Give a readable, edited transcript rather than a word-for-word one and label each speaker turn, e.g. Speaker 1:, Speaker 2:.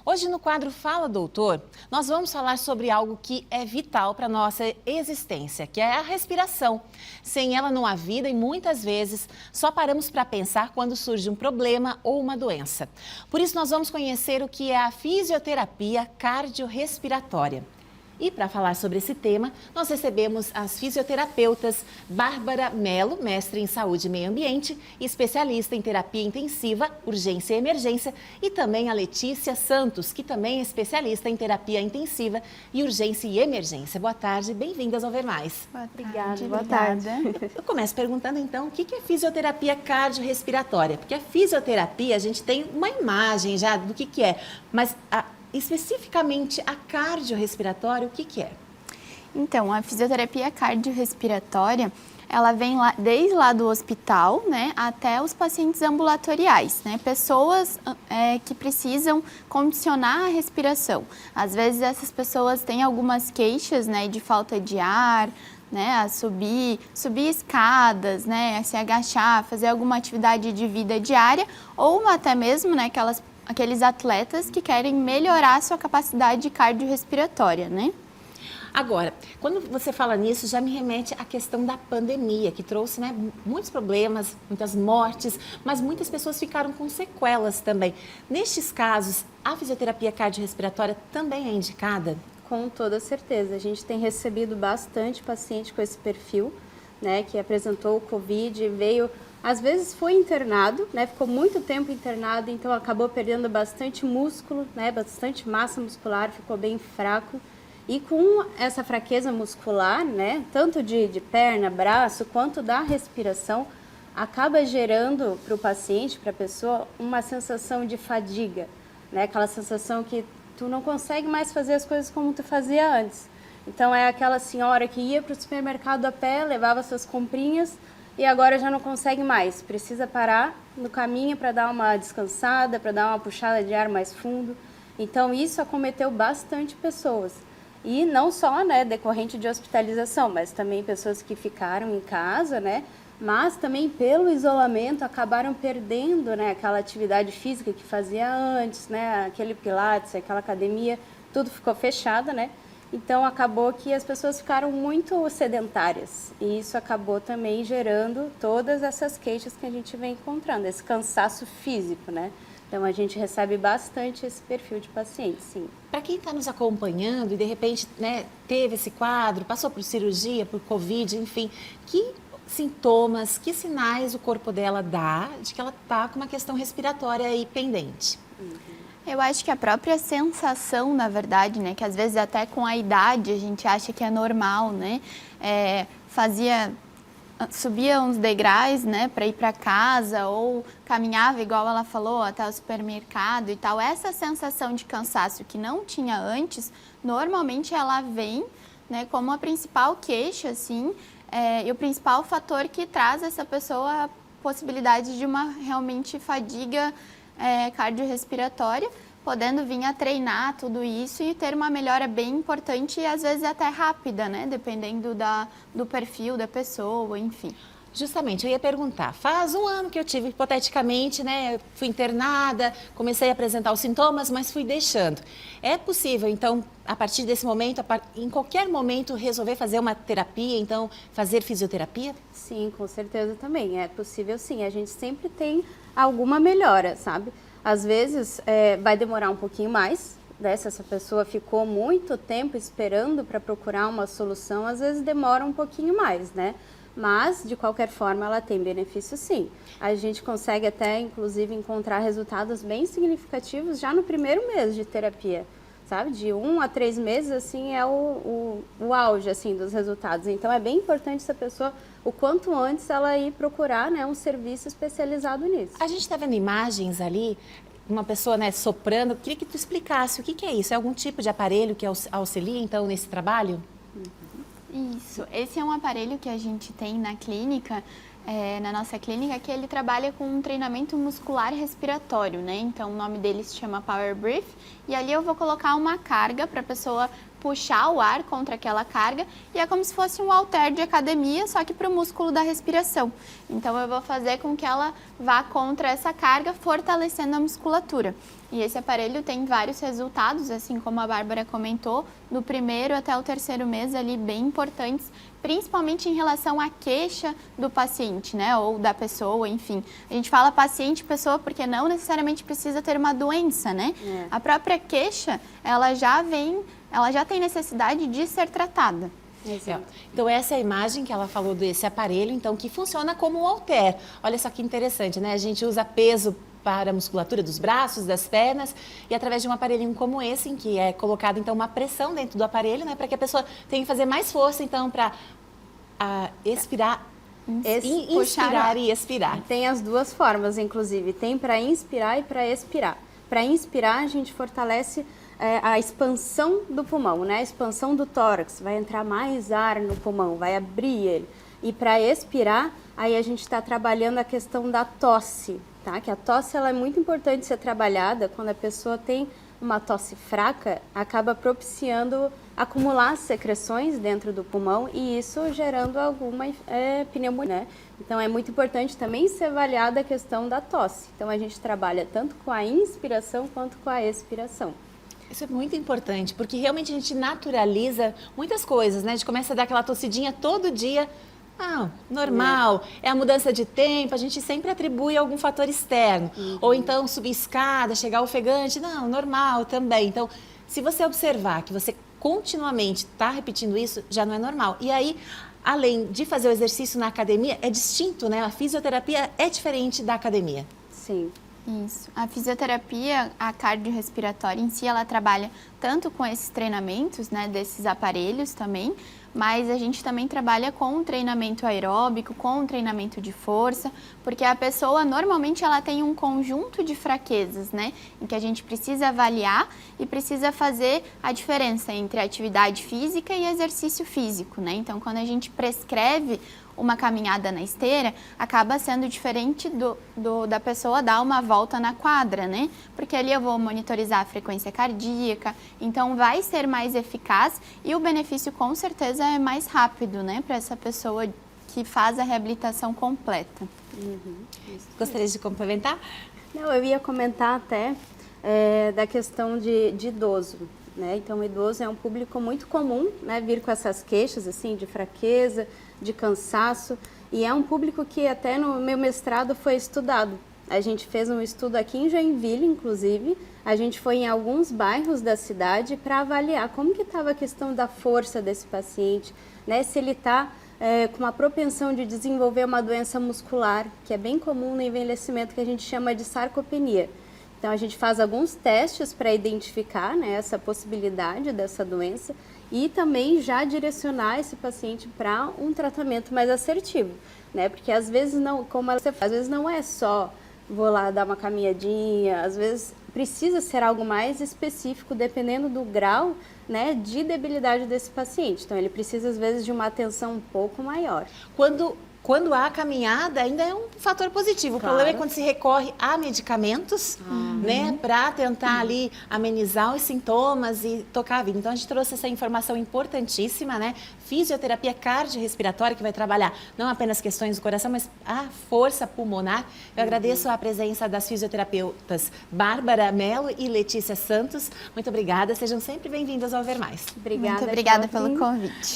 Speaker 1: Hoje no quadro Fala Doutor, nós vamos falar sobre algo que é vital para a nossa existência, que é a respiração. Sem ela não há vida e muitas vezes só paramos para pensar quando surge um problema ou uma doença. Por isso nós vamos conhecer o que é a fisioterapia cardiorrespiratória. E para falar sobre esse tema, nós recebemos as fisioterapeutas Bárbara Melo, mestre em saúde e meio ambiente, especialista em terapia intensiva, urgência e emergência, e também a Letícia Santos, que também é especialista em terapia intensiva e urgência e emergência. Boa tarde, bem-vindas ao Ver Mais.
Speaker 2: Obrigada, boa tarde.
Speaker 1: Eu começo perguntando então o que é fisioterapia cardiorrespiratória, porque a fisioterapia a gente tem uma imagem já do que é, mas especificamente a cardiorrespiratória, o que é?
Speaker 2: Então, a fisioterapia cardiorrespiratória, ela vem desde lá do hospital, né, até os pacientes ambulatoriais, né, pessoas que precisam condicionar a respiração. Às vezes essas pessoas têm algumas queixas, né, de falta de ar, né, a subir escadas, né, a se agachar, fazer alguma atividade de vida diária, ou até mesmo, né, aqueles atletas que querem melhorar a sua capacidade cardiorrespiratória, né?
Speaker 1: Agora, quando você fala nisso, já me remete à questão da pandemia, que trouxe, né, muitos problemas, muitas mortes, mas muitas pessoas ficaram com sequelas também. Nestes casos, a fisioterapia cardiorrespiratória também é indicada?
Speaker 3: Com toda certeza. A gente tem recebido bastante paciente com esse perfil, né, que apresentou o Covid, veio... Às vezes foi internado, né? Ficou muito tempo internado, então acabou perdendo bastante músculo, né? Bastante massa muscular, ficou bem fraco. E com essa fraqueza muscular, né? Tanto de perna, braço, quanto da respiração, acaba gerando para o paciente, para a pessoa, uma sensação de fadiga, né? Aquela sensação que tu não consegue mais fazer as coisas como tu fazia antes. Então é aquela senhora que ia para o supermercado a pé, levava suas comprinhas, e agora já não consegue mais, precisa parar no caminho para dar uma descansada, para dar uma puxada de ar mais fundo. Então isso acometeu bastante pessoas. E não só, né, decorrente de hospitalização, mas também pessoas que ficaram em casa, né, mas também pelo isolamento acabaram perdendo, né, aquela atividade física que fazia antes, né, aquele pilates, aquela academia, tudo ficou fechado, né. Então, acabou que as pessoas ficaram muito sedentárias e isso acabou também gerando todas essas queixas que a gente vem encontrando, esse cansaço físico, né? Então, a gente recebe bastante esse perfil de paciente, sim.
Speaker 1: Para quem está nos acompanhando e, de repente, né, teve esse quadro, passou por cirurgia, por Covid, enfim, que sintomas, que sinais o corpo dela dá de que ela está com uma questão respiratória aí pendente?
Speaker 2: Eu acho que a própria sensação, na verdade, né, que às vezes até com a idade a gente acha que é normal, né, subia uns degraus, né, para ir para casa ou caminhava, igual ela falou, até o supermercado e tal. Essa sensação de cansaço que não tinha antes, normalmente ela vem, né, como a principal queixa, assim, e o principal fator que traz essa pessoa a possibilidade de uma realmente fadiga cardiorrespiratória, podendo vir a treinar tudo isso e ter uma melhora bem importante e às vezes até rápida, né? Dependendo do perfil da pessoa, enfim.
Speaker 1: Justamente, eu ia perguntar, faz um ano que eu tive, hipoteticamente, né, fui internada, comecei a apresentar os sintomas, mas fui deixando. É possível, então, a partir desse momento, em qualquer momento, resolver fazer uma terapia, então, fazer fisioterapia?
Speaker 3: Sim, com certeza também, é possível sim. A gente sempre tem alguma melhora, sabe? Às vezes, vai demorar um pouquinho mais, né? Se essa pessoa ficou muito tempo esperando para procurar uma solução, às vezes demora um pouquinho mais, né? Mas, de qualquer forma, ela tem benefício sim. A gente consegue até, inclusive, encontrar resultados bem significativos já no primeiro mês de terapia, sabe? De 1 a 3 meses, assim, é o auge, assim, dos resultados. Então, é bem importante essa pessoa, o quanto antes, ela ir procurar, né, um serviço especializado nisso.
Speaker 1: A gente está vendo imagens ali, uma pessoa, né, soprando. Eu queria que tu explicasse o que é isso. É algum tipo de aparelho que auxilia, então, nesse trabalho?
Speaker 2: Isso, esse é um aparelho que a gente tem na clínica, na nossa clínica, que ele trabalha com um treinamento muscular respiratório, né? Então, o nome dele se chama Power Breath, e ali eu vou colocar uma carga para a pessoa puxar o ar contra aquela carga e é como se fosse um halter de academia, só que para o músculo da respiração. Então eu vou fazer com que ela vá contra essa carga, fortalecendo a musculatura. E esse aparelho tem vários resultados, assim como a Bárbara comentou, do primeiro até o terceiro mês ali bem importantes, principalmente em relação à queixa do paciente, né, ou da pessoa, enfim. A gente fala paciente, pessoa, porque não necessariamente precisa ter uma doença, né? A própria queixa, ela já tem necessidade de ser tratada.
Speaker 1: Exato. Então essa é a imagem que ela falou desse aparelho, então, que funciona como um halter. Olha só que interessante, né? A gente usa peso para a musculatura dos braços, das pernas, e através de um aparelhinho como esse, em que é colocada então uma pressão dentro do aparelho, né, para que a pessoa tenha que fazer mais força então para expirar, inspirar e expirar.
Speaker 3: Tem as duas formas, inclusive, tem para inspirar e para expirar. Para inspirar, a gente fortalece a expansão do pulmão, né? A expansão do tórax, vai entrar mais ar no pulmão, vai abrir ele. E para expirar, aí a gente está trabalhando a questão da tosse, tá? Que a tosse ela é muito importante ser trabalhada quando a pessoa tem uma tosse fraca, acaba propiciando acumular secreções dentro do pulmão e isso gerando alguma pneumonia, né? Então é muito importante também ser avaliada a questão da tosse. Então a gente trabalha tanto com a inspiração quanto com a expiração.
Speaker 1: Isso é muito importante, porque realmente a gente naturaliza muitas coisas, né? A gente começa a dar aquela tossidinha todo dia. Normal, é a mudança de tempo, a gente sempre atribui algum fator externo. Ou então subir escada, chegar ofegante, não, normal também. Então, se você observar que você continuamente está repetindo isso, já não é normal. E aí, além de fazer o exercício na academia, é distinto, né? A fisioterapia é diferente da academia.
Speaker 3: Sim.
Speaker 2: Isso. A fisioterapia, a cardiorrespiratória em si, ela trabalha tanto com esses treinamentos, né, desses aparelhos também, mas a gente também trabalha com um treinamento aeróbico, com um treinamento de força, porque a pessoa normalmente ela tem um conjunto de fraquezas, né, em que a gente precisa avaliar e precisa fazer a diferença entre atividade física e exercício físico, né? Então, quando a gente prescreve uma caminhada na esteira, acaba sendo diferente da pessoa dar uma volta na quadra, né? Porque ali eu vou monitorizar a frequência cardíaca, então vai ser mais eficaz e o benefício com certeza é mais rápido, né? Para essa pessoa que faz a reabilitação completa.
Speaker 1: Gostaria de complementar?
Speaker 3: Não, eu ia comentar até da questão de idoso, né? Então, o idoso é um público muito comum, né? Vir com essas queixas, assim, de fraqueza, de cansaço, e é um público que até no meu mestrado foi estudado. A gente fez um estudo aqui em Joinville, inclusive, a gente foi em alguns bairros da cidade para avaliar como que estava a questão da força desse paciente, né? Se ele está com uma propensão de desenvolver uma doença muscular, que é bem comum no envelhecimento, que a gente chama de sarcopenia. Então, a gente faz alguns testes para identificar, né, essa possibilidade dessa doença e também já direcionar esse paciente para um tratamento mais assertivo, né? Porque às vezes não, como você faz, às vezes não é só vou lá dar uma caminhadinha, às vezes precisa ser algo mais específico dependendo do grau, né, de debilidade desse paciente. Então, ele precisa às vezes de uma atenção um pouco maior.
Speaker 1: Quando há caminhada, ainda é um fator positivo. Claro. O problema é quando se recorre a medicamentos, né, para tentar ali amenizar os sintomas e tocar a vida. Então, a gente trouxe essa informação importantíssima, né? Fisioterapia cardiorrespiratória, que vai trabalhar não apenas questões do coração, mas a força pulmonar. Eu agradeço a presença das fisioterapeutas Bárbara Mello e Letícia Santos. Muito obrigada, sejam sempre bem-vindas ao Ver Mais.
Speaker 3: Obrigada.
Speaker 2: Muito obrigada pelo convite.